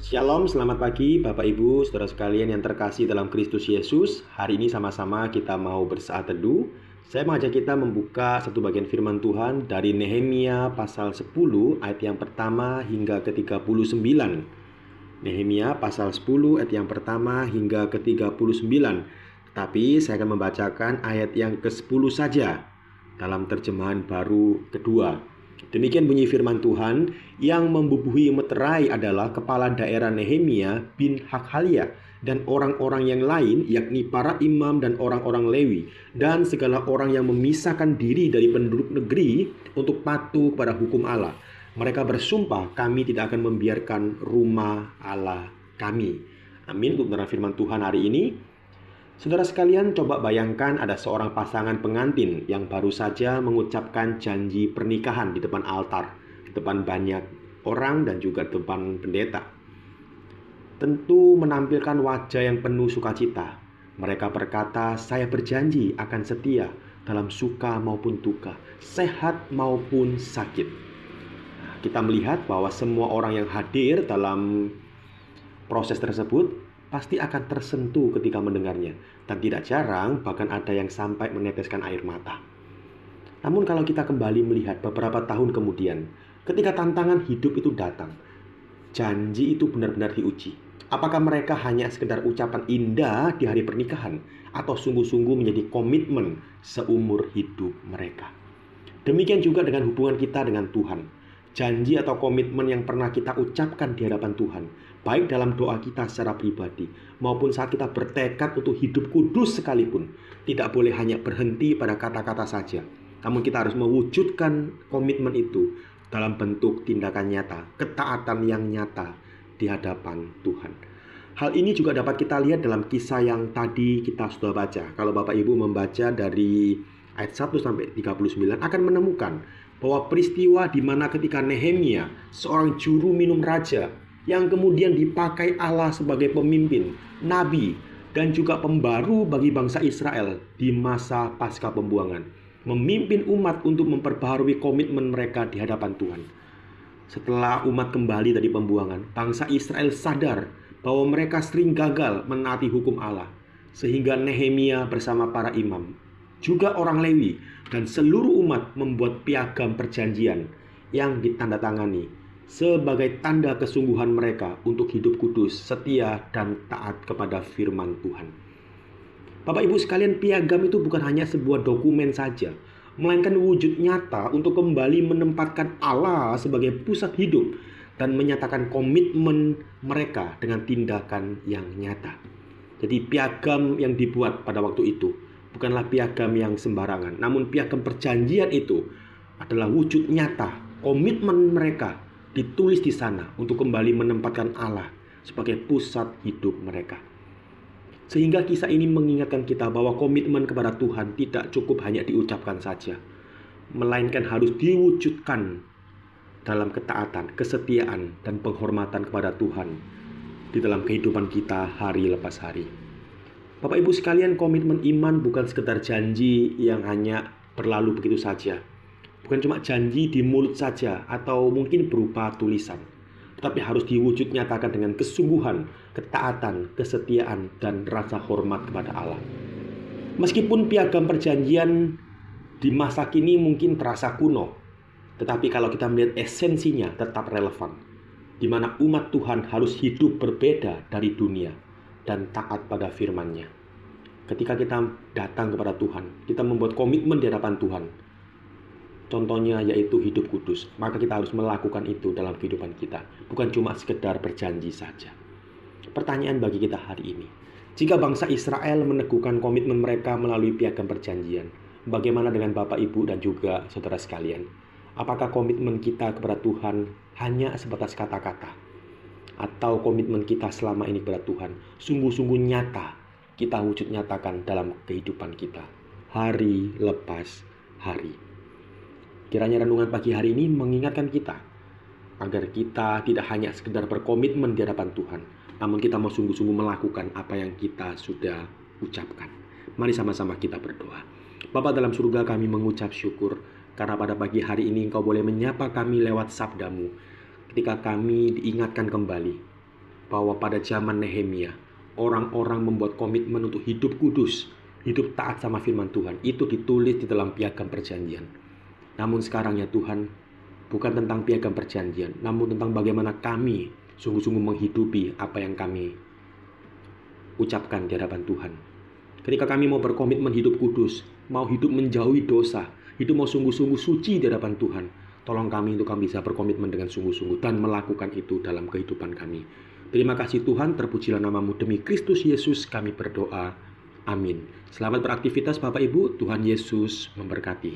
Shalom, selamat pagi Bapak Ibu, saudara sekalian yang terkasih dalam Kristus Yesus. Hari ini sama-sama kita mau bersaat teduh. Saya mengajak kita membuka satu bagian firman Tuhan dari Nehemia pasal 10 ayat yang pertama hingga ke-39. Nehemia pasal 10 ayat yang pertama hingga ke-39. Tapi saya akan membacakan ayat yang ke-10 saja dalam terjemahan baru kedua. Demikian bunyi firman Tuhan, yang membubuhi meterai adalah kepala daerah Nehemia bin Hakhalia dan orang-orang yang lain, yakni para imam dan orang-orang Lewi, dan segala orang yang memisahkan diri dari penduduk negeri untuk patuh kepada hukum Allah. Mereka bersumpah, kami tidak akan membiarkan rumah Allah kami. Amin. Untuk firman Tuhan hari ini, saudara sekalian, coba bayangkan ada seorang pasangan pengantin yang baru saja mengucapkan janji pernikahan di depan altar, di depan banyak orang dan juga di depan pendeta. Tentu menampilkan wajah yang penuh sukacita. Mereka berkata, saya berjanji akan setia dalam suka maupun duka, sehat maupun sakit. Kita melihat bahwa semua orang yang hadir dalam proses tersebut pasti akan tersentuh ketika mendengarnya. Dan tidak jarang bahkan ada yang sampai meneteskan air mata. Namun kalau kita kembali melihat beberapa tahun kemudian, ketika tantangan hidup itu datang, janji itu benar-benar diuji. Apakah mereka hanya sekedar ucapan indah di hari pernikahan, atau sungguh-sungguh menjadi komitmen seumur hidup mereka? Demikian juga dengan hubungan kita dengan Tuhan. Janji atau komitmen yang pernah kita ucapkan di hadapan Tuhan, baik dalam doa kita secara pribadi maupun saat kita bertekad untuk hidup kudus sekalipun, tidak boleh hanya berhenti pada kata-kata saja. Namun kita harus mewujudkan komitmen itu dalam bentuk tindakan nyata, ketaatan yang nyata di hadapan Tuhan. Hal ini juga dapat kita lihat dalam kisah yang tadi kita sudah baca. Kalau Bapak Ibu membaca dari ayat 1 sampai 39 akan menemukan bahwa peristiwa di mana ketika Nehemia, seorang juru minum raja yang kemudian dipakai Allah sebagai pemimpin, nabi, dan juga pembaru bagi bangsa Israel di masa pasca pembuangan, memimpin umat untuk memperbaharui komitmen mereka di hadapan Tuhan. Setelah umat kembali dari pembuangan, bangsa Israel sadar bahwa mereka sering gagal menaati hukum Allah, sehingga Nehemia bersama para imam, juga orang Lewi, dan seluruh umat membuat piagam perjanjian yang ditandatangani sebagai tanda kesungguhan mereka untuk hidup kudus, setia, dan taat kepada firman Tuhan. Bapak Ibu sekalian, piagam itu bukan hanya sebuah dokumen saja, melainkan wujud nyata untuk kembali menempatkan Allah sebagai pusat hidup dan menyatakan komitmen mereka dengan tindakan yang nyata. Jadi piagam yang dibuat pada waktu itu bukanlah piagam yang sembarangan, namun piagam perjanjian itu adalah wujud nyata komitmen mereka ditulis di sana untuk kembali menempatkan Allah sebagai pusat hidup mereka. Sehingga kisah ini mengingatkan kita bahwa komitmen kepada Tuhan tidak cukup hanya diucapkan saja, melainkan harus diwujudkan dalam ketaatan, kesetiaan, dan penghormatan kepada Tuhan di dalam kehidupan kita hari lepas hari. Bapak Ibu sekalian, komitmen iman bukan sekedar janji yang hanya berlalu begitu saja. Bukan cuma janji di mulut saja atau mungkin berupa tulisan, tetapi harus diwujud nyatakan dengan kesungguhan, ketaatan, kesetiaan, dan rasa hormat kepada Allah. Meskipun piagam perjanjian di masa kini mungkin terasa kuno, tetapi kalau kita melihat esensinya tetap relevan, di mana umat Tuhan harus hidup berbeda dari dunia dan taat pada firman-Nya. Ketika kita datang kepada Tuhan, kita membuat komitmen di hadapan Tuhan. Contohnya yaitu hidup kudus. Maka kita harus melakukan itu dalam kehidupan kita, bukan cuma sekedar berjanji saja. Pertanyaan bagi kita hari ini, jika bangsa Israel meneguhkan komitmen mereka melalui piagam perjanjian, bagaimana dengan Bapak, Ibu, dan juga saudara sekalian? Apakah komitmen kita kepada Tuhan hanya sebatas kata-kata? Atau komitmen kita selama ini kepada Tuhan sungguh-sungguh nyata kita wujud nyatakan dalam kehidupan kita hari lepas hari? Kiranya renungan pagi hari ini mengingatkan kita agar kita tidak hanya sekedar berkomitmen di hadapan Tuhan, namun kita mau sungguh-sungguh melakukan apa yang kita sudah ucapkan. Mari sama-sama kita berdoa. Bapa dalam surga, kami mengucap syukur karena pada pagi hari ini Engkau boleh menyapa kami lewat sabda-Mu ketika kami diingatkan kembali bahwa pada zaman Nehemia, orang-orang membuat komitmen untuk hidup kudus, hidup taat sama firman Tuhan. Itu ditulis di dalam piagam perjanjian. Namun sekarang ya Tuhan, bukan tentang piagam perjanjian, namun tentang bagaimana kami sungguh-sungguh menghidupi apa yang kami ucapkan di hadapan Tuhan. Ketika kami mau berkomitmen hidup kudus, mau hidup menjauhi dosa, hidup mau sungguh-sungguh suci di hadapan Tuhan, tolong kami untuk kami bisa berkomitmen dengan sungguh-sungguh dan melakukan itu dalam kehidupan kami. Terima kasih Tuhan, terpujilah namamu, demi Kristus Yesus kami berdoa. Amin. Selamat beraktivitas Bapak Ibu, Tuhan Yesus memberkati.